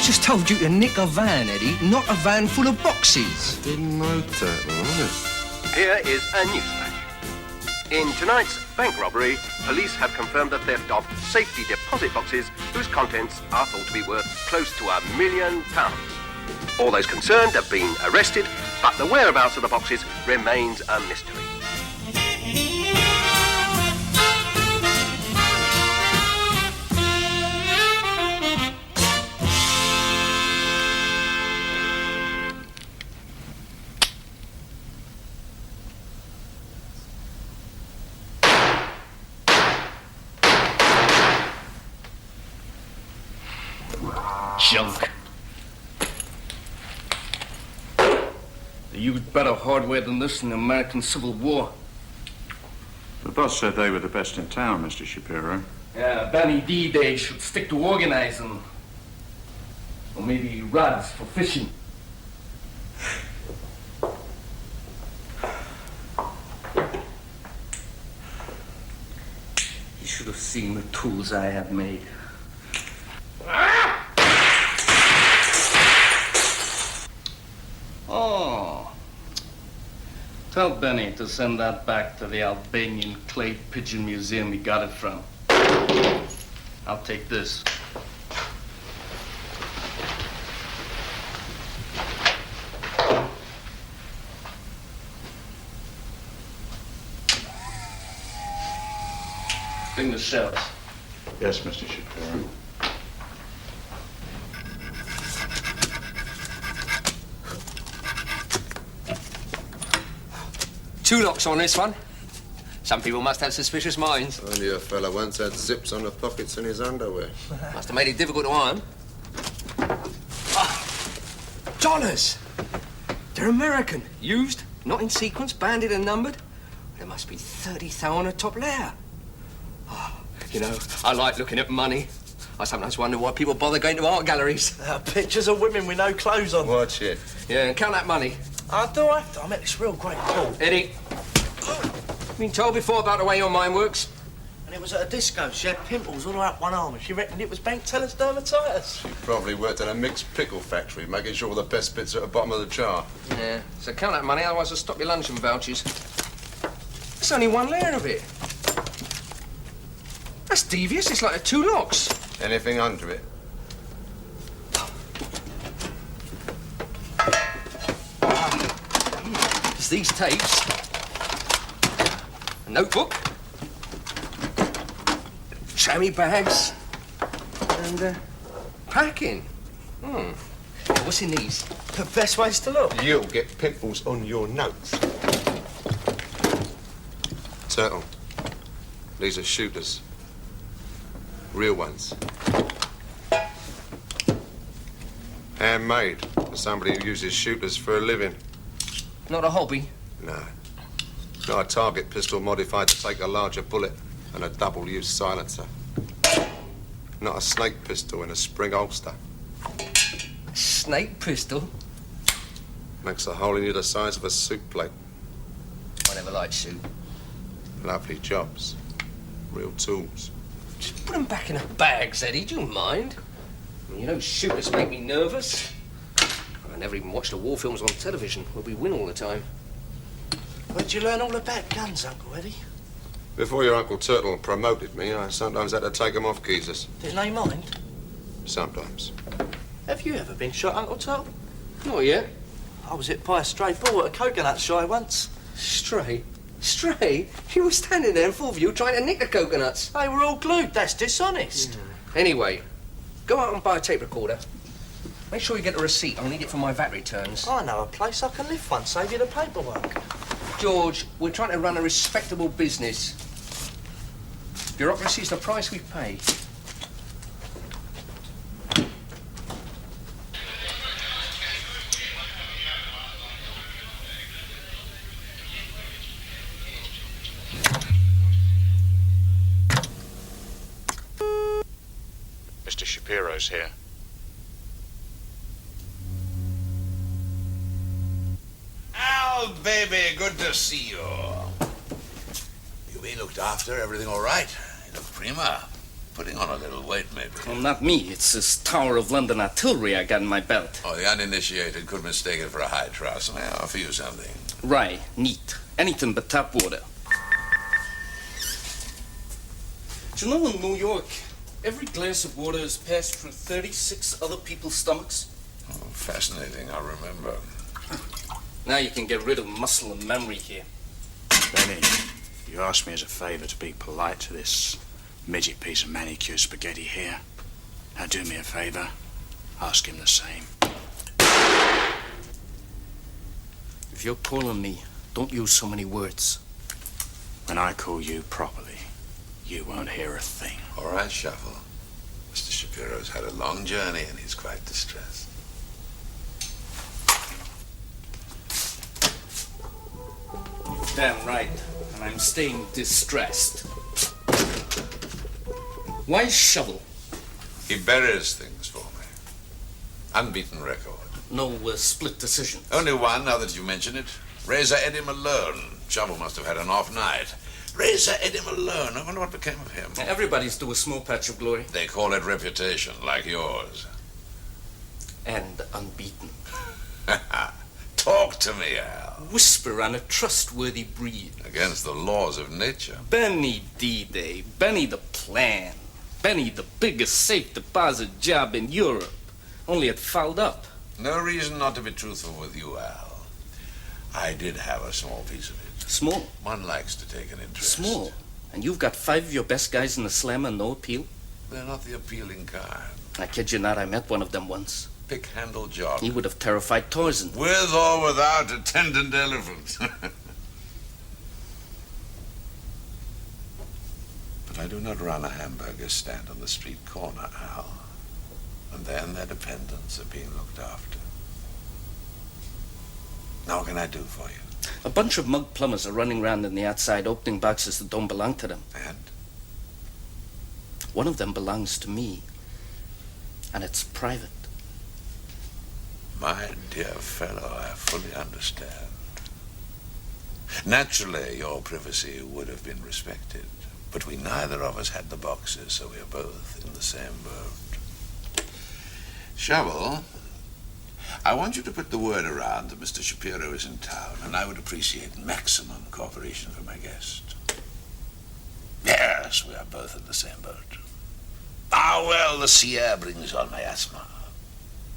I just told you to nick a van, Eddie, not a van full of boxes. Didn't know that, honest. Here is a news flash. In tonight's bank robbery, police have confirmed the theft of safety deposit boxes whose contents are thought to be worth close to £1 million. All those concerned have been arrested, but the whereabouts of the boxes remains a mystery. Junk. They used better hardware than this in the American Civil War. The boss said they were the best in town, Mr. Shapiro. Yeah, Danny D-Day should stick to organizing. Or maybe rods for fishing. You should have seen the tools I have made. Oh. Tell Benny to send that back to the Albanian clay pigeon museum he got it from. I'll take this. Bring the shells. Yes, Mr. Shapiro. Two locks on this one. Some people must have suspicious minds. Only a fella once had zips on the pockets in his underwear. Must have made it difficult to iron. Dollars! They're American. Used, not in sequence, banded and numbered. There must be 30,000 on the top layer. Oh, you know, I like looking at money. I sometimes wonder why people bother going to art galleries. Pictures of women with no clothes on. Watch it. Yeah, and count that money. I do have to. I met this real great Paul. Eddie, been told before about the way your mind works. And it was at a disco. She had pimples all up one arm and she reckoned it was bank teller's dermatitis. She probably worked in a mixed pickle factory, making sure the best bits are at the bottom of the jar. Yeah, so count that money, otherwise I'll stop your luncheon vouchers. It's only one layer of it. That's devious. It's like the two locks. Anything under it? It's these tapes. A notebook. Trammy bags. And, packing. What's in these? The best ways to look. You'll get pimples on your notes. Turtle. These are shooters. Real ones. Handmade for somebody who uses shooters for a living. Not a hobby. No. Not a target pistol modified to take a larger bullet and a double-use silencer. Not a snake pistol in a spring holster. Snake pistol? Makes a hole in you the size of a soup plate. I never liked soup. Lovely jobs. Real tools. Just put them back in the bags, Eddie. Do you mind? I mean, you know, shooters make me nervous. I never even watch the war films on television where we win all the time. Where'd you learn all about guns, Uncle Eddie? Before your Uncle Turtle promoted me, I sometimes had to take them off geezers. Didn't they mind? Sometimes. Have you ever been shot, Uncle Turtle? Not yet. I was hit by a stray ball at a coconut shy once. Stray? Stray? You were standing there in full view trying to nick the coconuts. They were all glued. That's dishonest. Anyway, go out and buy a tape recorder. Make sure you get a receipt. I'll need it for my VAT returns. I know a place I can live one, save you the paperwork. George, we're trying to run a respectable business. Bureaucracy is the price we pay. Mr. Shapiro's here. Al, baby, good to see you. You been looked after? Everything all right? You look prima. Putting on a little weight, maybe. Well, not me. It's this Tower of London artillery I got in my belt. Oh, the uninitiated could mistake it for a high truss. May I offer you something? Rye, neat. Anything but tap water. Do you know in New York, every glass of water is passed through 36 other people's stomachs? Oh, fascinating, I remember. Now you can get rid of muscle and memory here. Benny, you asked me as a favour to be polite to this midget piece of manicure spaghetti here. Now do me a favour. Ask him the same. If you're calling me, don't use so many words. When I call you properly, you won't hear a thing. All right, Shuffle. Mr. Shapiro's had a long journey and he's quite distressed. Damn right. And I'm staying distressed. Why Shovel? He buries things for me. Unbeaten record. No split decision. Only one, now that you mention it. Razor Eddie Malone. Shovel must have had an off night. Razor Eddie Malone. I wonder what became of him. Everybody's due a small patch of glory. They call it reputation, like yours. And unbeaten. Talk to me, Al. Whisper on a trustworthy breed. Against the laws of nature. Benny D-Day. Benny the plan. Benny the biggest safe deposit job in Europe. Only it fouled up. No reason not to be truthful with you, Al. I did have a small piece of it. Small. One likes to take an interest. Small. And you've got 5 of your best guys in the slam and no appeal? They're not the appealing kind. I kid you not, I met one of them once. Pick-handle job. He would have terrified Tarzan. With or without attendant elephant. But I do not run a hamburger stand on the street corner, Al. And then their dependents are being looked after. Now what can I do for you? A bunch of mug plumbers are running around in the outside opening boxes that don't belong to them. And? One of them belongs to me. And it's private. My dear fellow, I fully understand. Naturally, your privacy would have been respected. But we neither of us had the boxes, so we are both in the same boat. Shovel, I want you to put the word around that Mr. Shapiro is in town, and I would appreciate maximum cooperation from my guest. Yes, we are both in the same boat. Ah, well, the sea air brings on my asthma.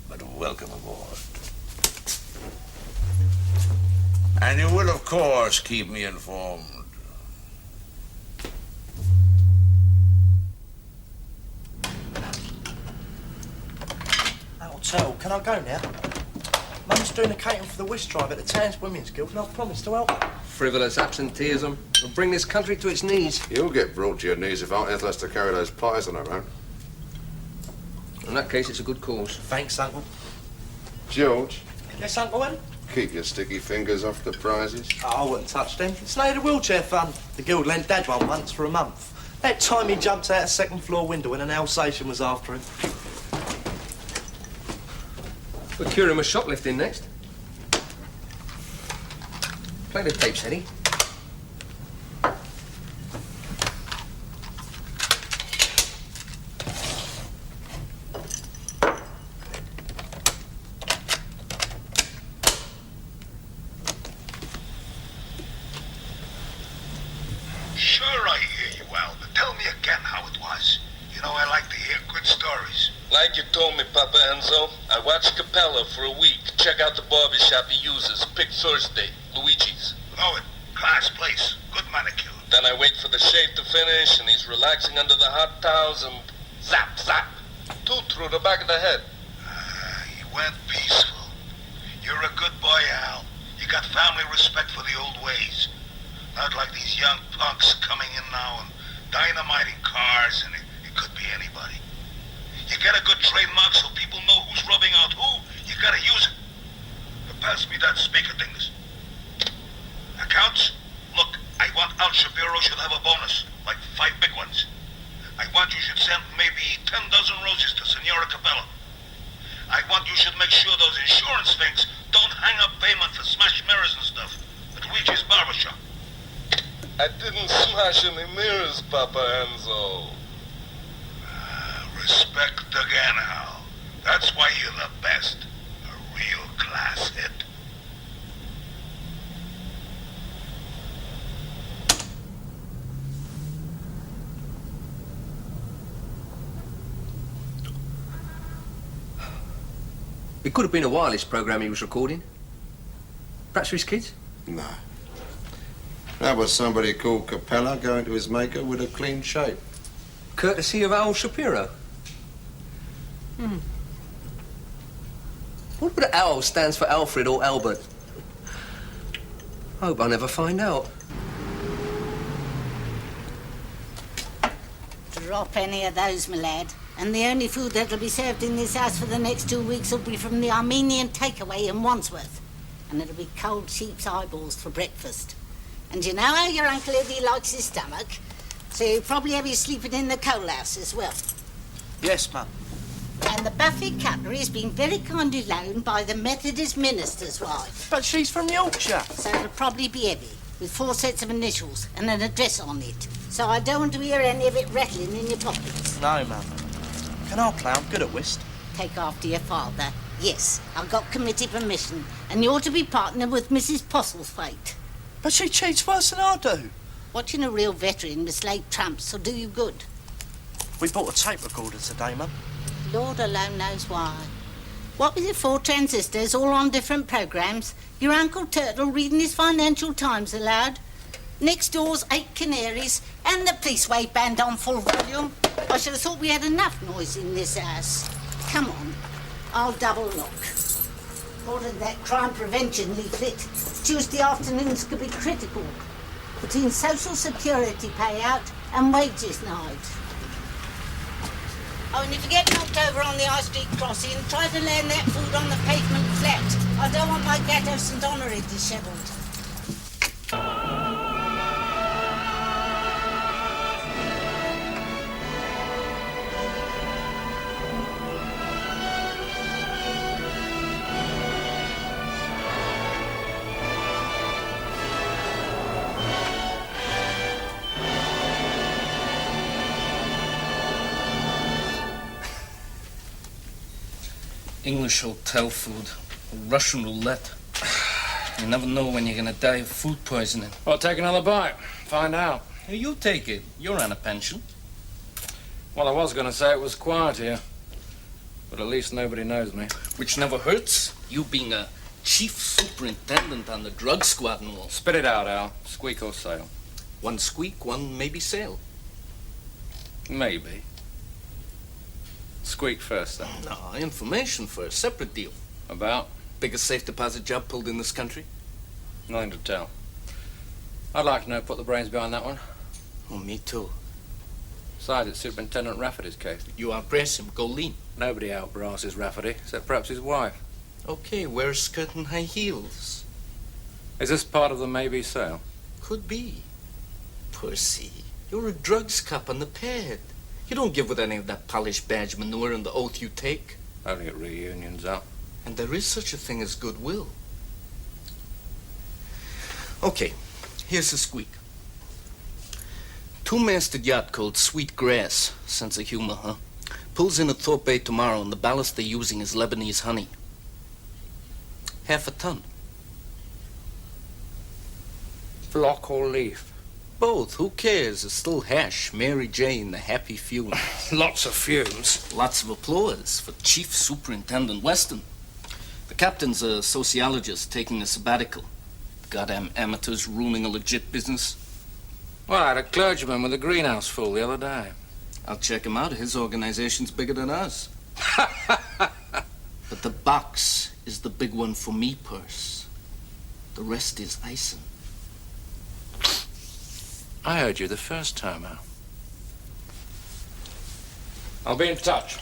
But welcome aboard. And you will, of course, keep me informed. That hotel, can I go now? Mum's doing a catering for the whist drive at the Towns Women's Guild, and I've promised to help her. Frivolous absenteeism will bring this country to its knees. You'll get brought to your knees if Aunt Ethel has to carry those pies on her own. In that case, it's a good cause. Thanks, Uncle. George, Yes, Uncle Ed? keep your sticky fingers off the prizes. Oh, I wouldn't touch them. It's no the wheelchair fund. The guild lent Dad one once for a month. That time he jumped out a second-floor window when an Alsatian was after him. We'll cure him of shoplifting next. Play the tapes, Eddie. Sure, I hear you, Al, but tell me again how it was. You know, I like to hear good stories. Like you told me, Papa Enzo, I watched Capella for a week. Check out the barbershop he uses. Pick Thursday, Luigi's. Know it. Class place. Good manicure. Then I wait for the shave to finish, and he's relaxing under the hot towels, and zap, zap. 2 through the back of the head. He went peaceful. You're a good boy, Al. You got family respect for the old ways. Not like these young punks coming in now and dynamiting cars, and it could be anybody. You get a good trademark so people know who's rubbing out who. You gotta use it. But pass me that speaker dingus. Accounts? Look, I want Al Shapiro should have a bonus, like 5 big ones. I want you should send maybe 10 dozen roses to Senora Capella. I want you should make sure those insurance things don't hang up payment for smashed mirrors and stuff at Luigi's barbershop. I didn't smash any mirrors, Papa Enzo. Respect again, Al. That's why you're the best. A real class hit. It could have been a wireless program he was recording. Perhaps for his kids? No. That was somebody called Capella going to his maker with a clean shave. Courtesy of Al Shapiro. What about Al stands for Alfred or Albert? I hope I never find out. Drop any of those, my lad. And the only food that'll be served in this house for the next 2 weeks will be from the Armenian takeaway in Wandsworth. And it'll be cold sheep's eyeballs for breakfast. And you know how your Uncle Eddie likes his stomach? So you'll probably have you sleeping in the coal house as well. Yes, Mum. And the buffet cutlery has been very kindly loaned by the Methodist minister's wife. But she's from Yorkshire. So it'll probably be heavy, with 4 sets of initials and an address on it. So I don't want to hear any of it rattling in your pockets. No, Mum. Can I play? I'm good at whist. Take after your father. Yes, I've got committee permission, and you're to be partnered with Mrs. Postlethwaite. But she cheats worse than I do. Watching a real veteran mislay trumps will do you good. We bought a tape recorder today, Mum. Lord alone knows why. What with your 4 transistors all on different programmes, your Uncle Turtle reading his Financial Times aloud, next door's 8 canaries, and the police wave band on full volume. I should have thought we had enough noise in this house. Come on, I'll double lock. Ordered that crime prevention leaflet. Tuesday afternoons could be critical between social security payout and wages night. Oh, and if you get knocked over on the High Street crossing, try to land that food on the pavement flat. I don't want my Gatto St. Honorary dishevelled. English hotel food, Russian roulette. You never know when you're gonna die of food poisoning. Well, take another bite. Find out. Hey, you take it. You're on a pension. Well, I was going to say it was quiet here. But at least nobody knows me. Which never hurts. You being a chief superintendent on the drug squad and all. Spit it out, Al. Squeak or sail. One squeak, one maybe sail. Maybe. Squeak first, then. No, information first. Separate deal. About? Biggest safe deposit job pulled in this country? Nothing to tell. I'd like to know put the brains behind that one. Oh, me too. Besides, it's Superintendent Rafferty's case. You outbrass him. Go lean. Nobody outbrasses Rafferty, except perhaps his wife. Okay, wear skirt and high heels. Is this part of the maybe sale? Could be. Percy, you're a drugs cop on the pad. You don't give with any of that polished badge manure and the oath you take. Only at reunions, Al. And there is such a thing as goodwill. Okay, here's the squeak. 2-masted yacht called Sweet Grass. Sense of humor, huh? Pulls in at Thorpe Bay tomorrow, and the ballast they're using is Lebanese honey. 1/2 ton. Flock or leaf? Both. Who cares? It's still hash. Mary Jane, the happy few. Lots of fumes. Lots of applause for Chief Superintendent Weston. The captain's a sociologist taking a sabbatical. Goddamn amateurs ruining a legit business. Well, I had a clergyman with a greenhouse full the other day. I'll check him out. His organization's bigger than us. But the box is the big one for me, Perce. The rest is icing. I heard you the first time, Al. I'll be in touch.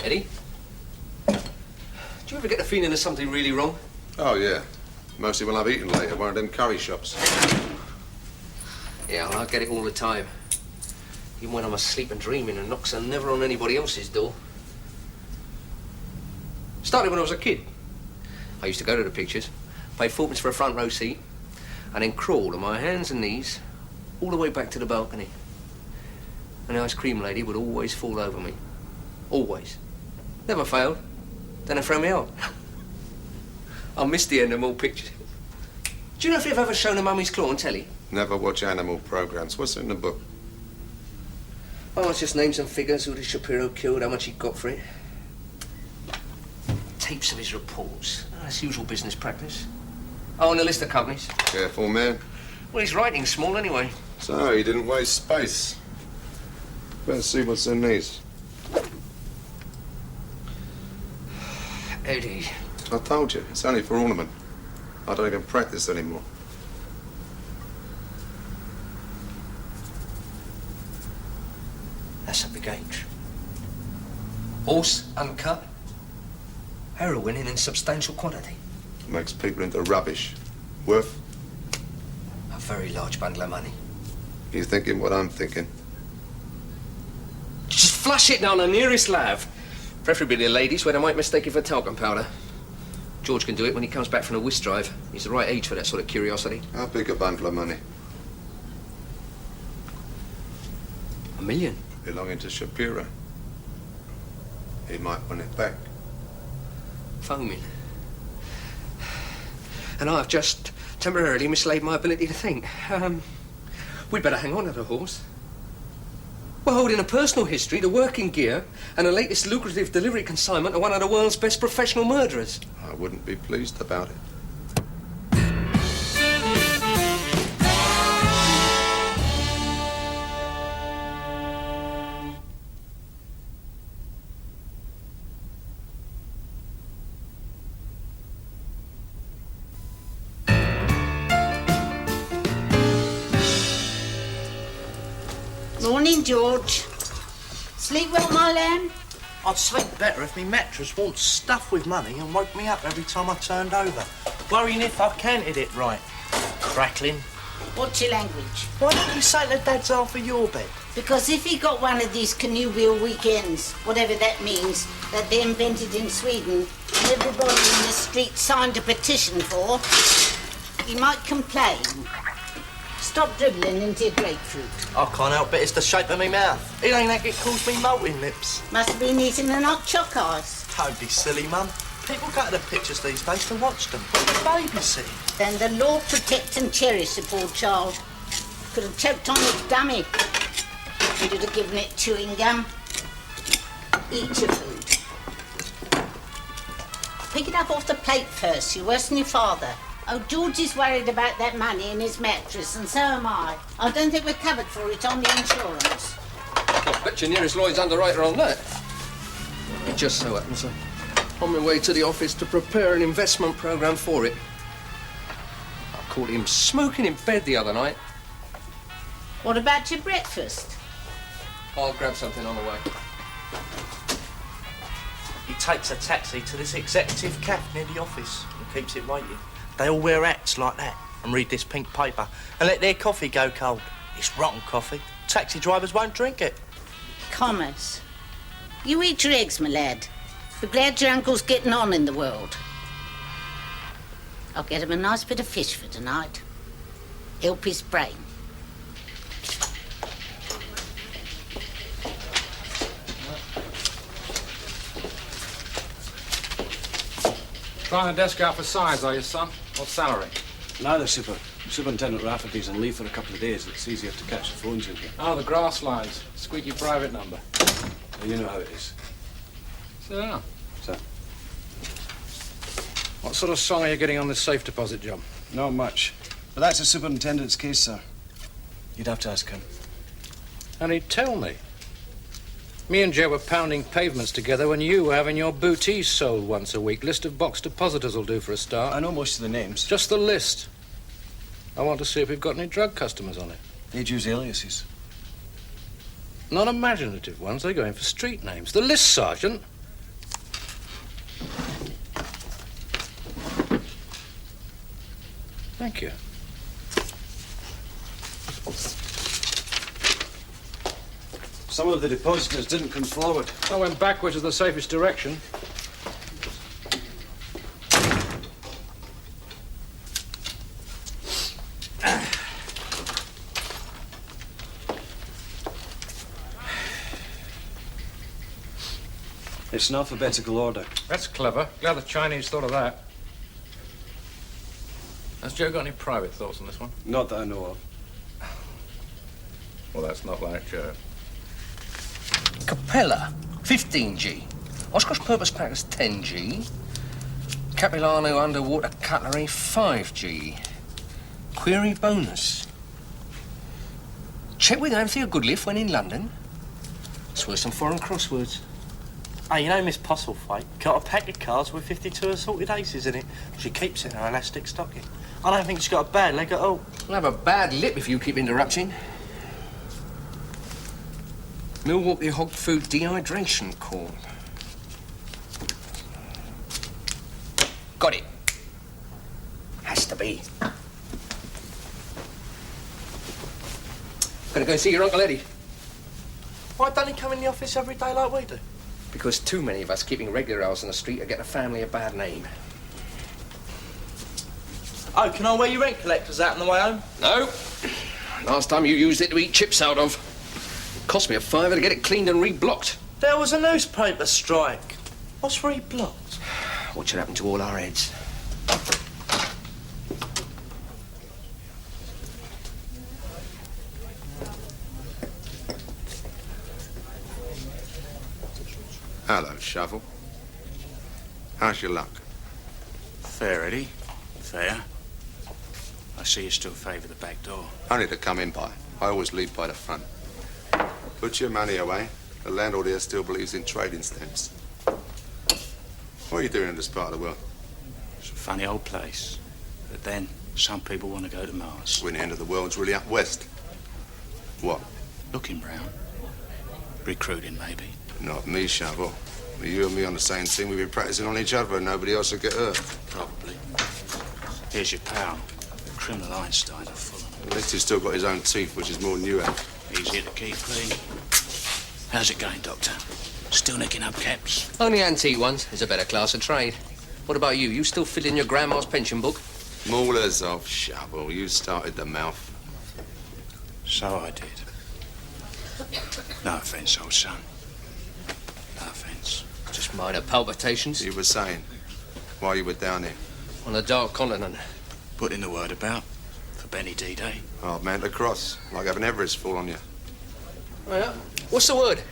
Eddie? Do you ever get the feeling there's something really wrong? Oh, yeah. Mostly when I've eaten late at one of them curry shops. Yeah, well, I get it all the time. Even when I'm asleep and dreaming, and knocks are never on anybody else's door. Started when I was a kid. I used to go to the pictures, pay fourpence for a front row seat, and then crawl on my hands and knees all the way back to the balcony. And the ice cream lady would always fall over me. Always. Never failed. Then they throw me out. I missed the end of all pictures. Do you know if they've ever shown a mummy's claw on telly? Never watch animal programs. What's in the book? Oh, it's just names and figures, who the Shapiro killed, how much he got for it. Tapes of his reports. Oh, that's usual business practice. Oh, and a list of companies. Careful, man. Well, his writing's small anyway. So, he didn't waste space. Better see what's in these. Eddie. I told you, it's only for ornament. I don't even practice anymore. That's a big age. Horse, uncut. Heroin in insubstantial quantity. Makes people into rubbish. Worth? A very large bundle of money. You thinking what I'm thinking? Just flush it down the nearest lav. Preferably the ladies, where they might mistake it for talcum powder. George can do it when he comes back from a whist drive. He's the right age for that sort of curiosity. How big a bundle of money? $1 million. Belonging to Shapiro. He might want it back. Foaming. And I've just temporarily mislaid my ability to think. We'd better hang on to the horse. We're holding a personal history, the working gear, and the latest lucrative delivery consignment of one of the world's best professional murderers. I wouldn't be pleased about it. Morning, George. Sleep well, my lamb? I'd sleep better if me mattress wasn't stuffed with money and woke me up every time I turned over. Worrying if I counted it right. Crackling. What's your language? Why don't you say that Dad's half of your bed? Because if he got one of these connubial weekends, whatever that means, that they invented in Sweden, and everybody in the street signed a petition for, he might complain. Stop dribbling into your grapefruit. I can't help it, it's the shape of me mouth. It ain't like it calls me molting lips. Must have been eating an hot choc ice. Don't be silly, Mum. People go to the pictures these days to watch them. Babysitting. Then the law protect and cherish the poor child. Could have choked on its dummy. Could have given it chewing gum. Eat your food. Pick it up off the plate first. You're worse than your father. Oh, George is worried about that money in his mattress, and so am I. I don't think we're covered for it on the insurance. I bet your nearest Lloyd's underwriter on that. It just so happens I'm on my way to the office to prepare an investment program for it. I caught him smoking in bed the other night. What about your breakfast? I'll grab something on the way. He takes a taxi to this executive cafe near the office and keeps it waiting. They all wear hats like that and read this pink paper and let their coffee go cold. It's rotten coffee. Taxi drivers won't drink it. Commerce. You eat your eggs, my lad. Be glad your uncle's getting on in the world. I'll get him a nice bit of fish for tonight. Help his brain. Trying the desk out for size, are you, son? What salary? Neither, Super. Superintendent Rafferty's on leave for a couple of days. It's easier to catch the phones in here. Oh, the grass lines. Squeaky private number. Well, you know how it is. So, So, what sort of song are you getting on this safe deposit job? not much. But that's the superintendent's case, sir. You'd have to ask him. And he'd tell me. Me and Joe were pounding pavements together when you were having your booties sold once a week. List of box depositors will do for a start. I know most of the names. Just the list. I want to see if we've got any drug customers on it. They'd use aliases. Not imaginative ones. They're going for street names. The list, Sergeant. Thank you. Some of the depositors didn't come forward. I went backwards is the safest direction. It's an alphabetical order. That's clever. Glad the Chinese thought of that. Has Joe got any private thoughts on this one? Not that I know of. Well, that's not like Joe. Capella, 15G. Oshkosh Purpose Packers, 10G. Capilano Underwater Cutlery, 5G. Query bonus. Check with Anthea Goodliff when in London. It's worse than foreign crosswords. Hey, you know Miss Postlethwaite got a pack of cards with 52 assorted aces in it. She keeps it in her elastic stocking. I don't think she's got a bad leg at all. You'll have a bad lip if you keep interrupting. Milwaukee Hog Food Dehydration Call. Got it. Has to be. Gonna go and see your Uncle Eddie. Why don't he come in the office every day like we do? Because too many of us keeping regular hours on the street are getting a family a bad name. Oh, can I wear your rent collectors out on the way home? No. Last time you used it to eat chips out of. It cost me a £5 to get it cleaned and reblocked. There was a newspaper strike. What's reblocked? What should happen to all our heads? Hello, Shovel. How's your luck? Fair, Eddie. Fair. I see you still favour the back door. Only to come in by. I always leave by the front. Put your money away. The landlord here still believes in trading stamps. What are you doing in this part of the world? It's a funny old place. But then, some people want to go to Mars. When the end of the world's really up west. What? Looking round. Recruiting, maybe. Not me, Shovel. You and me on the same team, we've been practicing on each other and nobody else will get hurt. Probably. Here's your pal, the criminal Einstein of Fulham. At least he's still got his own teeth, which is more than you have. Easier to keep clean. How's it going, Doctor? Still nicking up caps? Only antique ones. Is a better class of trade. What about you? You still filling your grandma's pension book? Maulers off, Shovel. You started the mouth. So I did. No offence, old son. No offence. Just minor palpitations. You were saying while you were down here. On the Dark Continent. Putting the word about for Benny D-Day. Hard man to cross. Like having Everest fall on you. Oh, yeah? What's the word?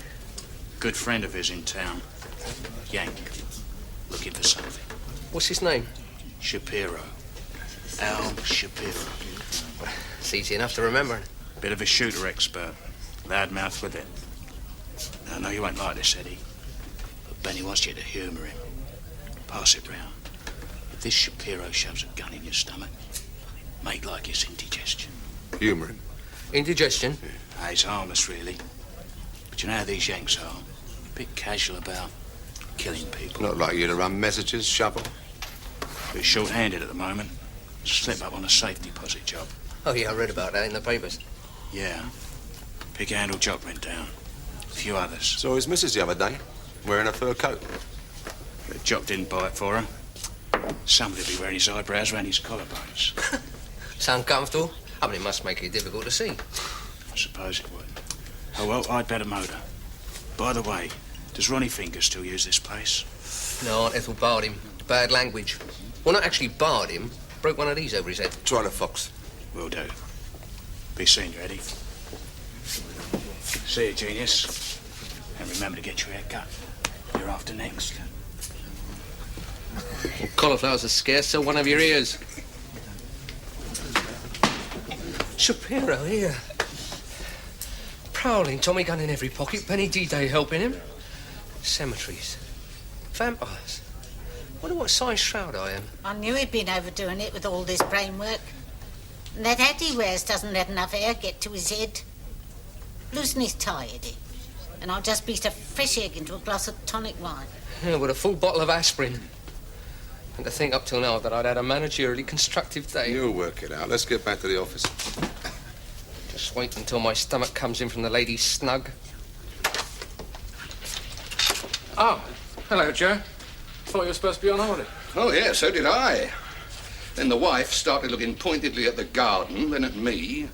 Good friend of his in town. Yank. Looking for something. What's his name? Shapiro. Al Shapiro. It's easy enough to remember. Bit of a shooter expert. Loudmouth with it. I know you won't like this, Eddie, but Benny wants you to humour him. Pass it round. If this Shapiro shoves a gun in your stomach, make like it's indigestion. Humour him? Indigestion? Yeah. He's harmless, really. But you know how these Yanks are. A bit casual about killing people. Not like you to run messages, Shovel. Bit short-handed at the moment. Slip up on a safe deposit job. Oh, yeah, I read about that in the papers. Yeah. Pig-handle jock went down. A few others. Saw his missus the other day, wearing a fur coat. The jock didn't buy it for her. Somebody'd be wearing his eyebrows round his collarbones. Sound comfortable? I mean, it must make it difficult to see. I suppose it would. Oh, well, I'd bet a motor. By the way, does Ronnie Finger still use this place? No, Aunt Ethel barred him. Bad language. Well, not actually barred him. Broke one of these over his head. Try the fox. Will do. Be seeing you, Eddie. See you, genius. And remember to get your hair cut. You're after next. Well, cauliflowers are scarce, so one of your ears. Shapiro here. Prowling, Tommy gun in every pocket, Benny D-Day helping him. Cemeteries. Vampires. Wonder what size shroud I am. I knew he'd been overdoing it with all this brain work. And that hat he wears doesn't let enough air get to his head. Loosen his tie, Eddie. And I'll just beat a fresh egg into a glass of tonic wine. Yeah, with a full bottle of aspirin. And to think up till now that I'd had a managerially constructive day. You'll work it out. Let's get back to the office. Just wait until my stomach comes in from the ladies' snug. Oh, hello, Joe. Thought you were supposed to be on holiday. Oh, yeah, so did I. Then the wife started looking pointedly at the garden, then at me,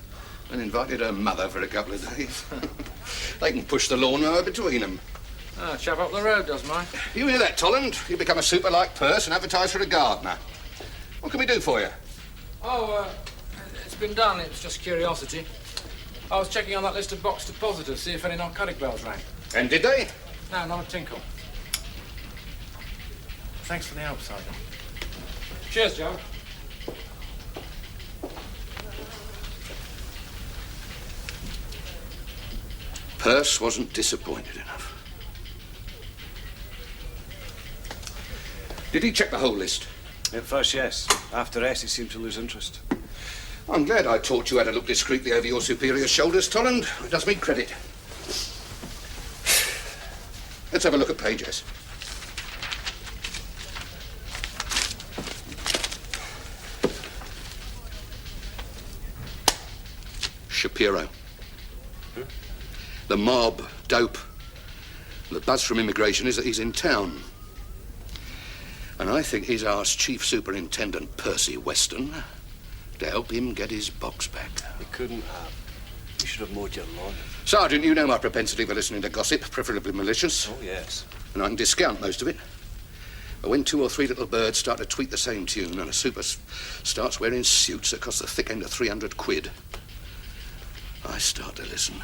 and invited her mother for a couple of days. They can push the lawnmower between them. Ah, chap up the road does mine. You hear that, Tolland? You become a super like purse and advertise for a gardener. What can we do for you? Oh, it's been done. It was just curiosity. I was checking on that list of box depositors, see if any narcotic bells rang. And did they? No, not a tinkle. Thanks for the help, Sergeant. Cheers, Joe. Perce wasn't disappointed enough. Did he check the whole list? At first, yes. After S, he seemed to lose interest. I'm glad I taught you how to look discreetly over your superior's shoulders, Tolland. It does me credit. Let's have a look at page S. Shapiro. The mob, dope. The buzz from immigration is that he's in town. And I think he's asked Chief Superintendent Percy Weston to help him get his box back. He couldn't have. You should have mowed your lawn. Sergeant, you know my propensity for listening to gossip, preferably malicious. Oh, yes. And I can discount most of it. But when 2 or 3 little birds start to tweet the same tune and a super starts wearing suits that cost the thick end of 300 quid, I start to listen.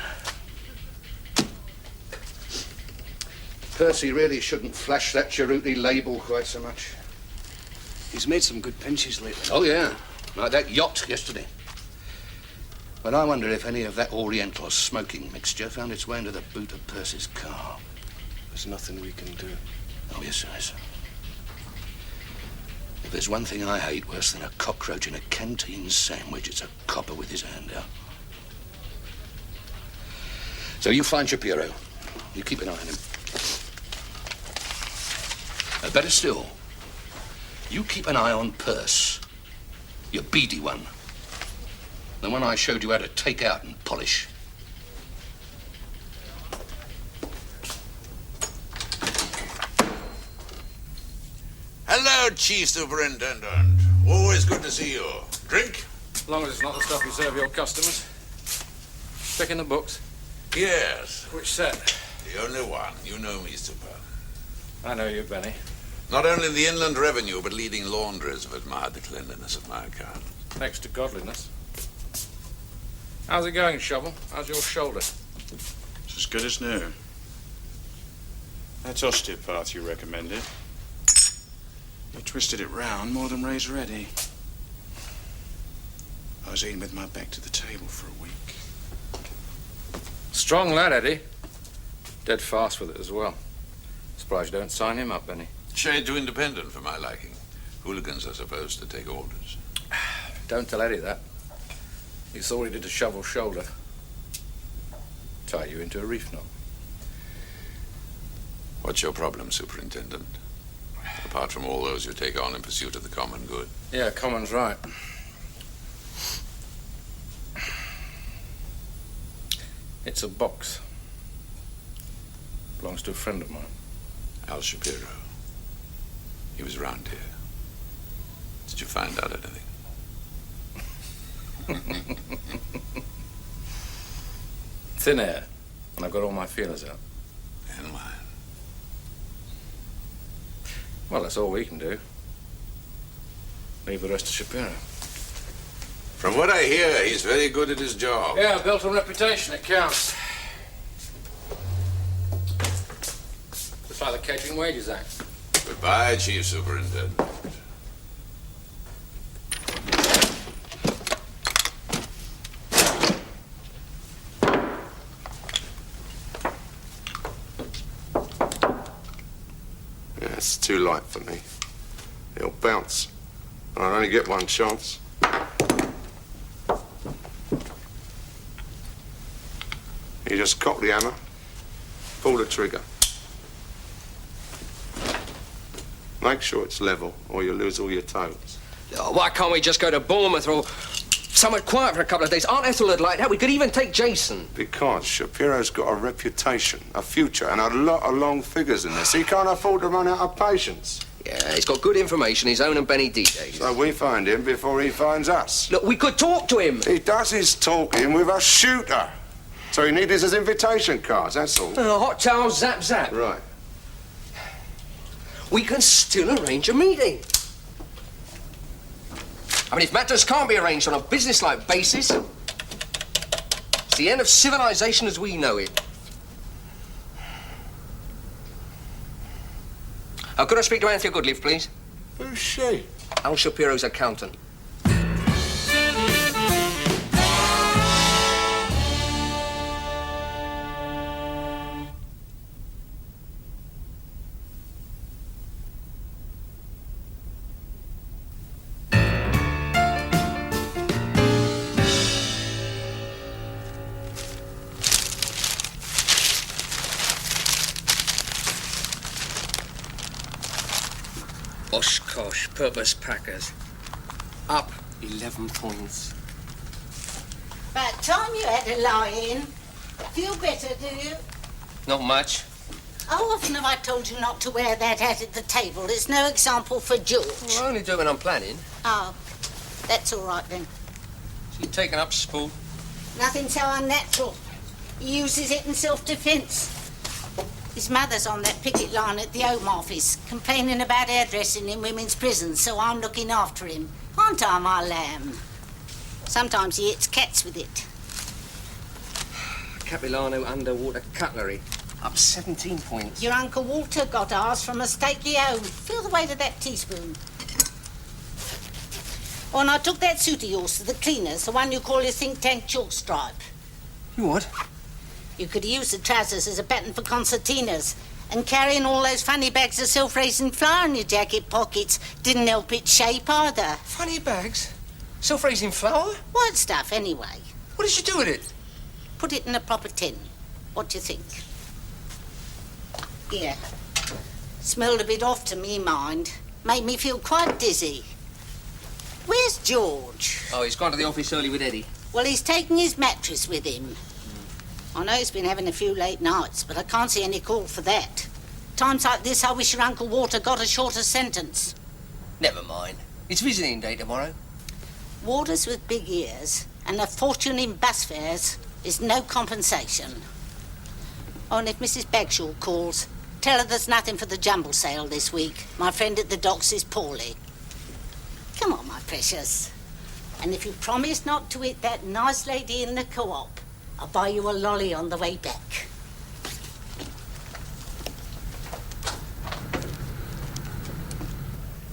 Percy really shouldn't flash that Cheruti label quite so much. He's made some good pinches lately. Oh, yeah. Like that yacht yesterday. But I wonder if any of that Oriental smoking mixture found its way into the boot of Percy's car. There's nothing we can do. Oh, yes, there is. If there's one thing I hate worse than a cockroach in a canteen sandwich, it's a copper with his hand out. So you find Shapiro. You keep an eye on him. Better still, you keep an eye on Perce. Your beady one. The one I showed you how to take out and polish. Hello, Chief Superintendent. Always good to see you. Drink? As long as it's not the stuff you serve your customers. Checking the books. Yes. Which set? The only one. You know me, Super. I know you, Benny. Not only the Inland Revenue, but leading laundries have admired the cleanliness of my account. Next to godliness. How's it going, Shovel? How's your shoulder? It's as good as new. That osteopath you recommended. I twisted it round more than razor ready. I was eating with my back to the table for a week. Strong lad, Eddie. Dead fast with it as well. Surprised you don't sign him up, Benny. Shade too independent for my liking. Hooligans are supposed to take orders. Don't tell Eddie that. He saw he did a shovel shoulder. Tie you into a reef knot. What's your problem, Superintendent? Apart from all those you take on in pursuit of the common good. Yeah, Common's right. It's a box. Belongs to a friend of mine. Al Shapiro. He was around here. Did you find out anything? Thin air. And I've got all my feelers out. And mine. Well, that's all we can do. Leave the rest to Shapiro. From what I hear, he's very good at his job. Yeah, built on reputation, it counts. Just like the Catering Wages Act. Goodbye, Chief Superintendent. Yeah, it's too light for me. He'll bounce. And I'll only get one chance. You just cock the hammer, pull the trigger. Make sure it's level, or you'll lose all your toes. Oh, why can't we just go to Bournemouth or somewhere quiet for a couple of days? Aunt Ethel would like that. We could even take Jason. Because Shapiro's got a reputation, a future, and a lot of long figures in this. He can't afford to run out of patience. Yeah, he's got good information, his own and Benny D-Day. So we find him before he finds us. Look, we could talk to him. He does his talking with a shooter. So he needs his invitation cards, that's all. Hot towels, zap, zap. Right. we can still arrange a meeting. I mean, if matters can't be arranged on a business-like basis, it's the end of civilization as we know it. Could I speak to Anthea Goodliff, please? Who's she? Al Shapiro's accountant. Oshkosh Purpose Packers. Up 11 points. About time you had a lie-in. Feel better, do you? Not much. How often have I told you not to wear that hat at the table? It's no example for George. Well, I only do it when I'm planning. Oh, that's all right then. She's taken up sport. Nothing so unnatural. He uses it in self-defence. His mother's on that picket line at the Home Office, complaining about hairdressing in women's prisons, so I'm looking after him. Aren't I, my lamb? Sometimes he hits cats with it. Capilano underwater cutlery. Up 17 points. Your Uncle Walter got ours from a stately home. Feel the weight of that teaspoon. Oh, and I took that suit of yours to the cleaners, the one you call your think tank chalk stripe. You what? You could use the trousers as a pattern for concertinas, and carrying all those funny bags of self-raising flour in your jacket pockets didn't help its shape either. Funny bags? Self-raising flour? White stuff, anyway. What did you do with it? Put it in a proper tin. What do you think? Yeah. Smelled a bit off to me, mind. Made me feel quite dizzy. Where's George? Oh, he's gone to the office early with Eddie. Well, he's taking his mattress with him. I know he's been having a few late nights, but I can't see any call for that. Times like this, I wish your Uncle Walter got a shorter sentence. Never mind. It's visiting day tomorrow. Warders with big ears and a fortune in bus fares is no compensation. Oh, and if Mrs. Bagshaw calls, tell her there's nothing for the jumble sale this week. My friend at the docks is poorly. Come on, my precious. And if you promise not to hit that nice lady in the co-op, I'll buy you a lolly on the way back.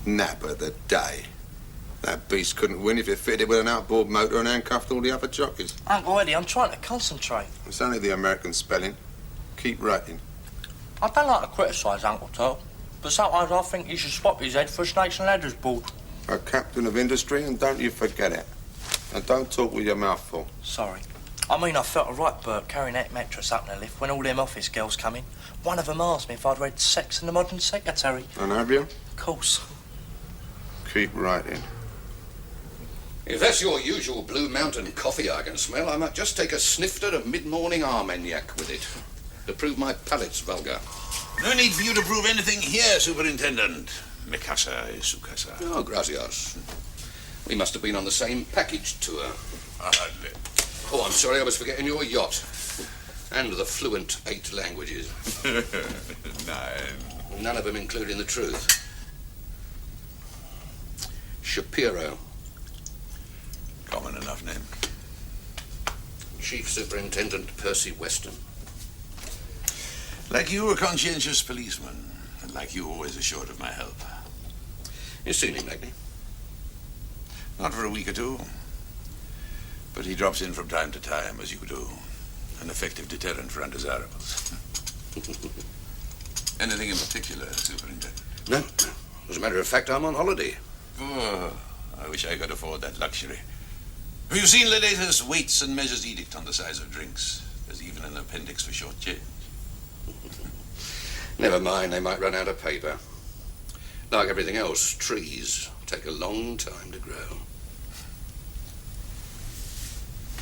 Nap of the day. That beast couldn't win if it fitted with an outboard motor and handcuffed all the other jockeys. Uncle Eddie, I'm trying to concentrate. It's only the American spelling. Keep writing. I don't like to criticise Uncle Turtle, but sometimes I think he should swap his head for a snakes and ladders board. A captain of industry, and don't you forget it. And don't talk with your mouth full. Sorry. I mean, I felt a right burp carrying that mattress up in the lift when all them office girls come in. One of them asked me if I'd read Sex and the Modern Secretary. And have you? Of course. Keep writing. If that's your usual Blue Mountain coffee I can smell, I might just take a snifter of mid-morning Armagnac with it to prove my palate's vulgar. No need for you to prove anything here, Superintendent. Mi casa es su casa. Oh, gracias. We must have been on the same package tour. Hardly. Oh, I'm sorry, I was forgetting your yacht. And the fluent 8 languages. 9. None of them including the truth. Shapiro. Common enough name. Chief Superintendent Percy Weston. Like you, a conscientious policeman. And like you, always assured of my help. You seen him lately? Not for a week or two. But he drops in from time to time, as you do. An effective deterrent for undesirables. Anything in particular, Superintendent? No. As a matter of fact, I'm on holiday. Oh, I wish I could afford that luxury. Have you seen the latest weights and measures edict on the size of drinks? There's even an appendix for short change. Never mind, they might run out of paper. Like everything else, trees take a long time to grow.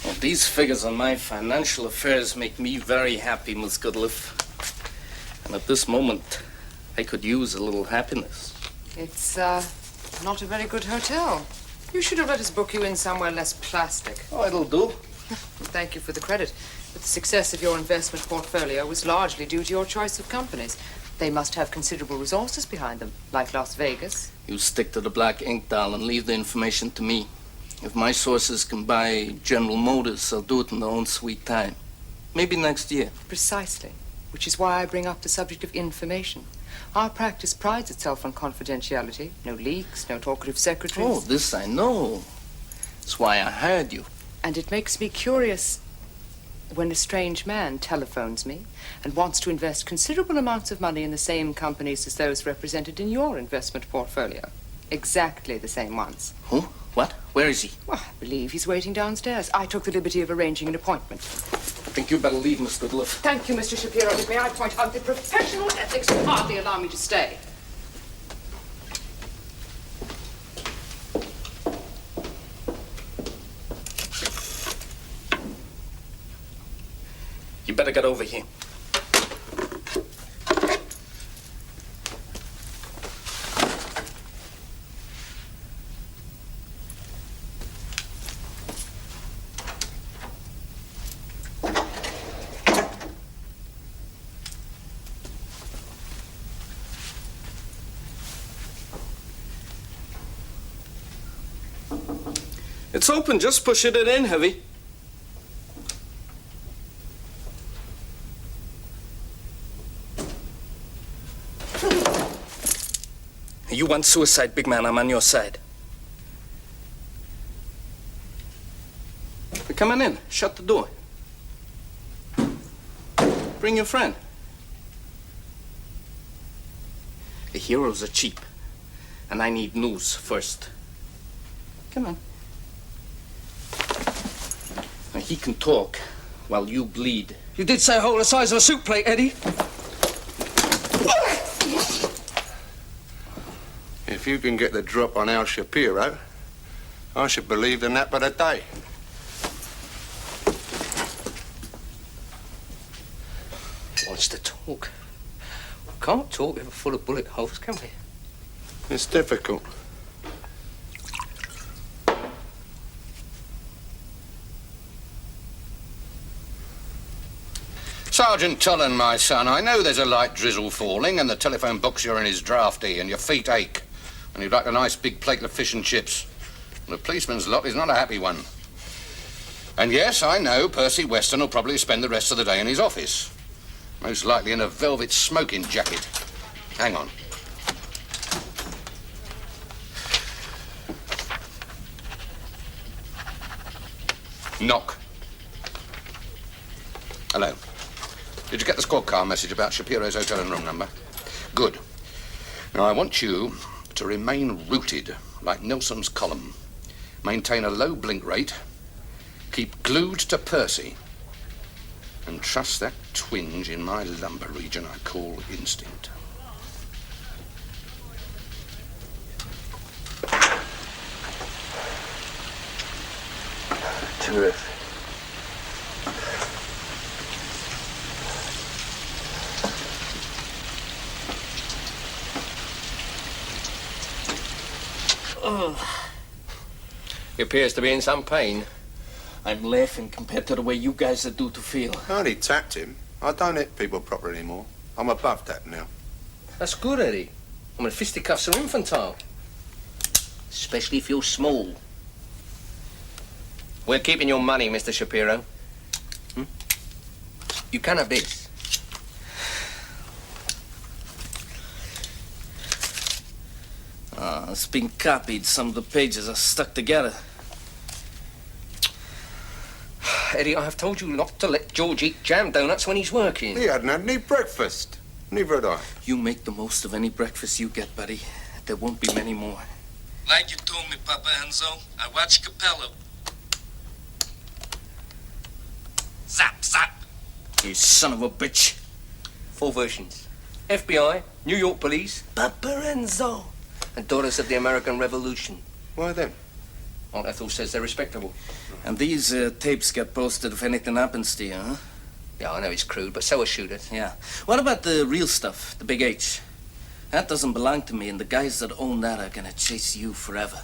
Well, these figures on my financial affairs make me very happy, Miss Goodliff. And at this moment, I could use a little happiness. It's, not a very good hotel. You should have let us book you in somewhere less plastic. Oh, it'll do. Thank you for the credit. But the success of your investment portfolio was largely due to your choice of companies. They must have considerable resources behind them, like Las Vegas. You stick to the black ink, doll, and leave the information to me. If my sources can buy General Motors, I'll do it in their own sweet time. Maybe next year. Precisely. Which is why I bring up the subject of information. Our practice prides itself on confidentiality. No leaks, no talkative secretaries. Oh, this I know. That's why I hired you. And it makes me curious when a strange man telephones me and wants to invest considerable amounts of money in the same companies as those represented in your investment portfolio. Exactly the same ones. Who? What? Where is he? Well, I believe he's waiting downstairs. I took the liberty of arranging an appointment. I think you better leave, Miss Goodliffe. Thank you, Mr. Shapiro. May I point out that professional ethics will hardly allow me to stay. You better get over here. It's open. Just push it in heavy. You want suicide, big man? I'm on your side. We're coming in. Shut the door. Bring your friend. The heroes are cheap, and I need news first. Come on. Now, he can talk while you bleed. You did say a hole the size of a soup plate, Eddie. If you can get the drop on Al Shapiro, I should believe the nap of the day. Wants to talk. We can't talk if we're full of bullet holes, can we? It's difficult. Sergeant Tullen, my son, I know there's a light drizzle falling and the telephone box you're in is drafty and your feet ache and you'd like a nice big plate of fish and chips. The policeman's lot is not a happy one. And yes, I know Percy Weston will probably spend the rest of the day in his office. Most likely in a velvet smoking jacket. Hang on. Knock. Hello. Did you get the squad car message about Shapiro's hotel and room number? Good. Now, I want you to remain rooted like Nilsson's column. Maintain a low blink rate. Keep glued to Percy. And trust that twinge in my lumbar region I call instinct. Terrific. He appears to be in some pain. I'm laughing compared to the way you guys are due to feel. I only tapped him. I don't hit people proper anymore. I'm above that now. That's good, Eddie. I mean, fisticuffs are infantile. Especially if you're small. We're keeping your money, Mr. Shapiro. You can have this. It's been copied. Some of the pages are stuck together. Eddie, I have told you not to let George eat jam donuts when he's working. He hadn't had any breakfast. Neither had I. You make the most of any breakfast you get, buddy. There won't be many more. Like you told me, Papa Enzo, I watched Capello. Zap, zap. You son of a bitch. 4 versions. FBI, New York Police, Papa Enzo, and Daughters of the American Revolution. Why then? Aunt Ethel says they're respectable. And these tapes get posted if anything happens to you, huh? Yeah, I know it's crude, but so are shooters. Yeah. What about the real stuff, the big H? That doesn't belong to me, and the guys that own that are gonna chase you forever,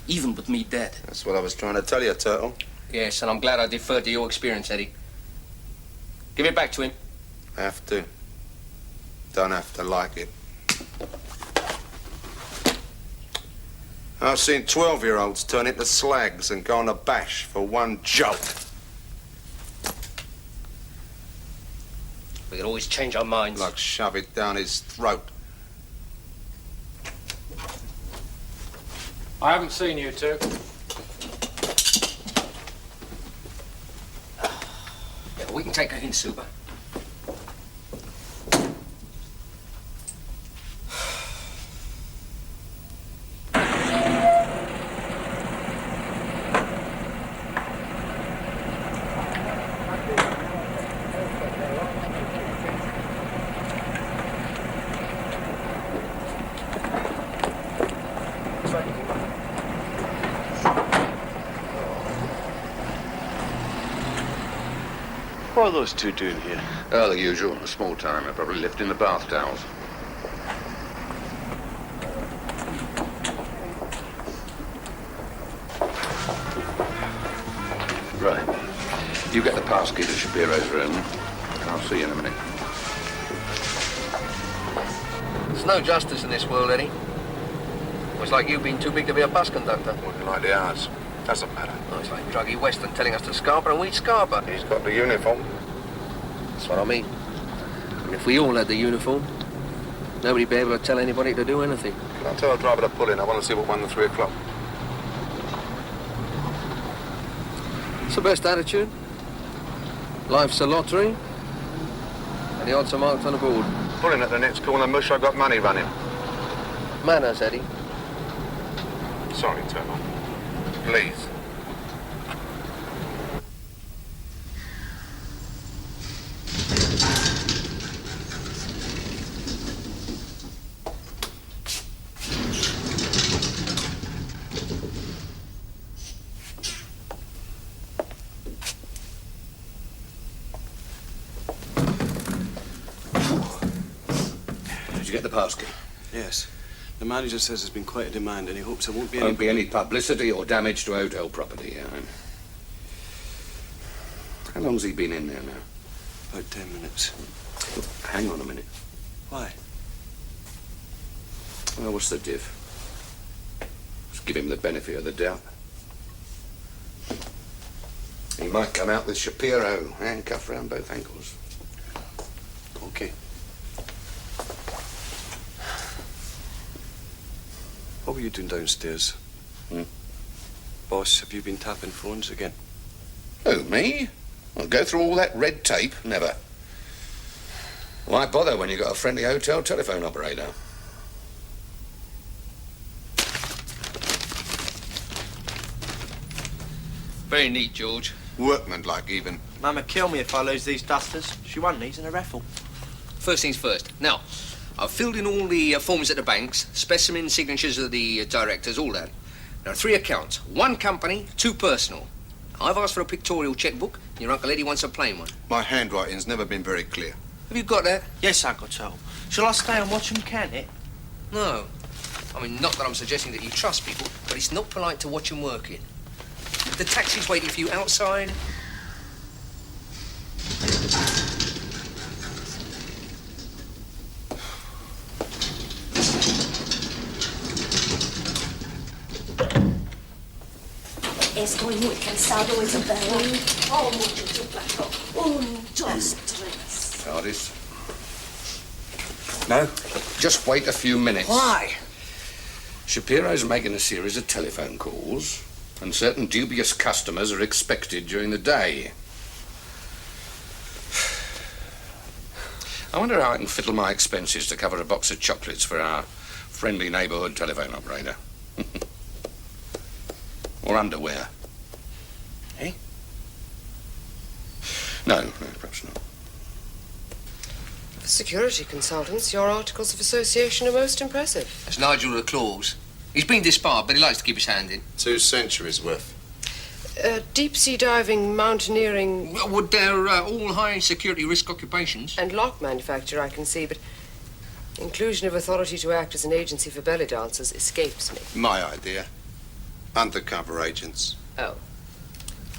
even with me dead. That's what I was trying to tell you, Turtle. Yes, and I'm glad I deferred to your experience, Eddie. Give it back to him. I have to. Don't have to like it. I've seen 12-year-olds turn into slags and go on a bash for one joke. We can always change our minds. Like shove it down his throat. I haven't seen you two. Yeah, we can take her in, Super. What are those two doing here? Oh, the usual. A small timer, probably lifting the bath towels. Right. You get the pass key to Shapiro's room. I'll see you in a minute. There's no justice in this world, Eddie. It's like you being too big to be a bus conductor. Looking like the ours. Doesn't matter. Oh, it's like Druggy Weston telling us to scarper and we scarper. He's got the uniform. That's what I mean. And if we all had the uniform, nobody'd be able to tell anybody to do anything. Can I tell the driver to pull in? I want to see what won the 3 o'clock. It's the best attitude. Life's a lottery, and the odds are marked on the board. Pull in at the next corner, mush. I've got money running. Manners, Eddie. Sorry, Turtle. Please. Did you get the pass key? Yes. The manager says there's been quite a demand and he hopes there won't be any... Won't be any publicity or damage to hotel property. How long's he been in there now? About 10 minutes. Hang on a minute. Why? Well, what's the diff? Just give him the benefit of the doubt. He might come out with Shapiro, handcuffed round both ankles. Okay. What were you doing downstairs? Boss, have you been tapping phones again? Who, me? I'll go through all that red tape? Never. Why bother when you've got a friendly hotel telephone operator? Very neat, George. Workmanlike, even. Mama, kill me if I lose these dusters. She won these in a raffle. First things first. Now, I've filled in all the forms at the banks, specimen signatures of the directors, all that. There are 3 accounts. 1 company, 2 personal. I've asked for a pictorial checkbook. Your Uncle Eddie wants a plain one. My handwriting's never been very clear. Have you got that? Yes, Uncle Tom. Shall I stay and watch them count it? No. I mean, not that I'm suggesting that you trust people, but it's not polite to watch them working. The taxi's waiting for you outside. Estoy muy cansado, Isabel. Oh, mucho chocolate. 1, 2, 3. TARDIS. No, just wait a few minutes. Why? Shapiro's making a series of telephone calls, and certain dubious customers are expected during the day. I wonder how I can fiddle my expenses to cover a box of chocolates for our friendly neighbourhood telephone operator. Or underwear. Eh? No, perhaps not. For security consultants, your articles of association are most impressive. That's Nigel Leclaw's. He's been disbarred, but he likes to keep his hand in. 2 centuries worth. Deep-sea diving, mountaineering... Well, they're all high-security risk occupations. And lock manufacture, I can see, but inclusion of authority to act as an agency for belly dancers escapes me. My idea. Undercover agents. Oh.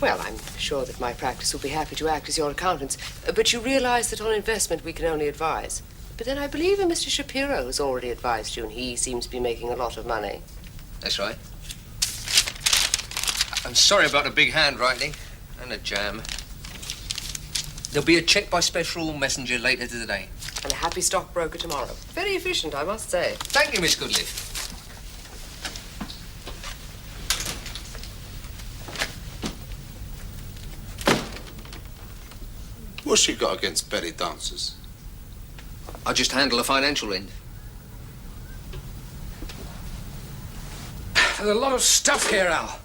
Well, I'm sure that my practice will be happy to act as your accountants, but you realize that on investment we can only advise. But then I believe Mr. Shapiro has already advised you, and he seems to be making a lot of money. That's right. I'm sorry about the big handwriting and the jam. There'll be a check by special messenger later today. And a happy stockbroker tomorrow. Very efficient, I must say. Thank you, Miss Goodliff. What's she got against belly dancers? I just handle the financial end. There's a lot of stuff here, Al.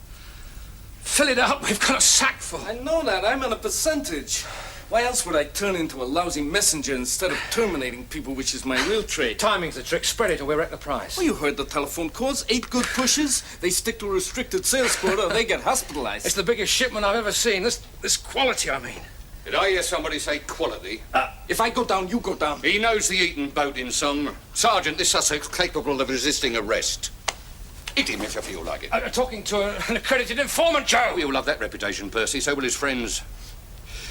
Fill it up. We've got a sack full. I know that. I'm on a percentage. Why else would I turn into a lousy messenger instead of terminating people, which is my real trade? Timing's the trick. Spread it or we wreck the price. Well, you heard the telephone calls. 8 good pushes. They stick to a restricted sales quota or they get hospitalized. It's the biggest shipment I've ever seen. This quality, I mean. Did I hear somebody say quality? If I go down, you go down. He knows the Eton boating song. Sergeant, this Sussex capable of resisting arrest. Hit him if you feel like it. Talking to an accredited informant, Joe. Oh, you'll love that reputation, Percy. So will his friends.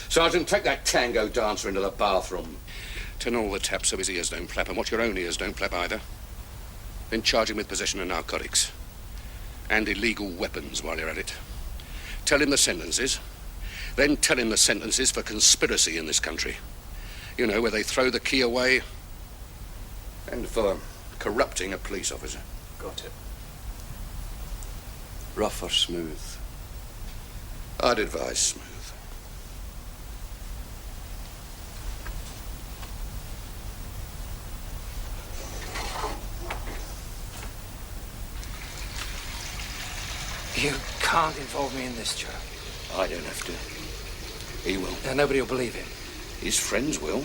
Sergeant, take that tango dancer into the bathroom. Turn all the taps so his ears don't flap, and watch your own ears don't flap either. Then charge him with possession of narcotics and illegal weapons while you're at it. Tell him the sentences. Then tell him the sentences for conspiracy in this country. You know, where they throw the key away and for corrupting a police officer. Got it. Rough or smooth? I'd advise smooth. You can't involve me in this, Joe. I don't have to. He will. Nobody will believe him. His friends will.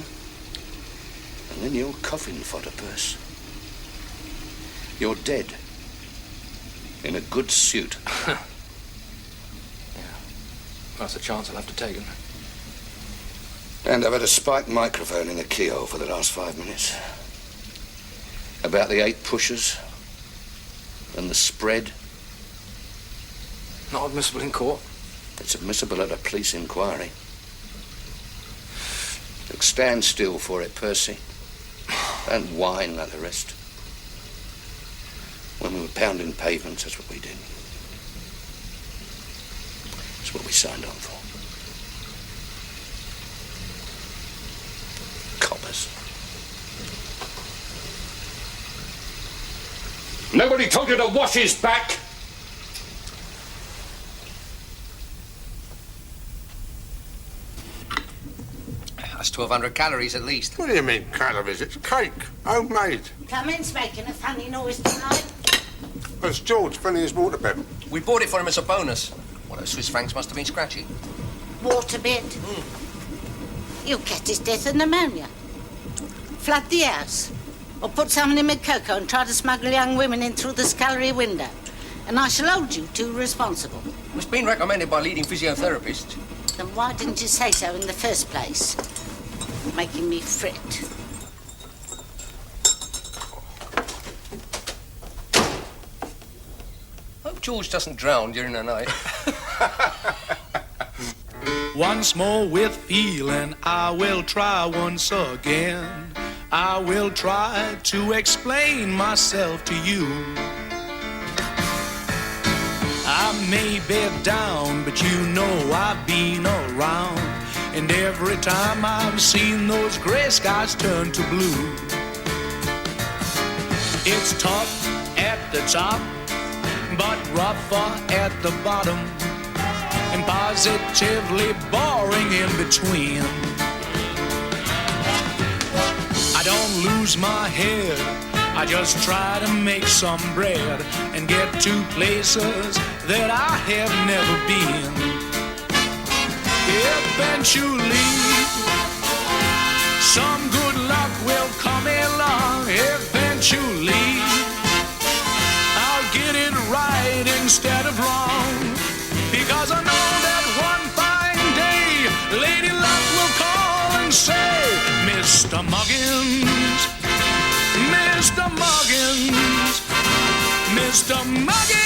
And then you're coffin fodder, Perce. You're dead. In a good suit. Yeah. That's a chance I'll have to take, isn't it? And I've had a spiked microphone in the keyhole for the last 5 minutes. About the 8 pushers and the spread. Not admissible in court. It's admissible at a police inquiry. Look, stand still for it, Percy. Don't whine like the rest. When we were pounding pavements, that's what we did. That's what we signed on for. Coppers. Nobody told you to wash his back? That's 1,200 calories at least. What do you mean, calories? It's cake, homemade. Clement's making a funny noise tonight. It's George filling his water bed. We bought it for him as a bonus. Well, those Swiss francs must have been scratchy. Water bed. You'll get his death of pneumonia. Flood the house. Or put someone in with cocoa and try to smuggle young women in through the scullery window. And I shall hold you two responsible. It's been recommended by leading physiotherapists. Then why didn't you say so in the first place? Making me fret. Hope George doesn't drown during the night. Once more with feeling, I will try once again. I will try to explain myself to you. I may be down, but you know I've been around. And every time I've seen those gray skies turn to blue. It's tough at the top, but rougher at the bottom, and positively boring in between. I don't lose my head, I just try to make some bread and get to places that I have never been. Eventually, some good luck will come along. Eventually, I'll get it right instead of wrong, because I know that one fine day Lady Luck will call and say, Mr. Muggins, Mr. Muggins, Mr. Muggins.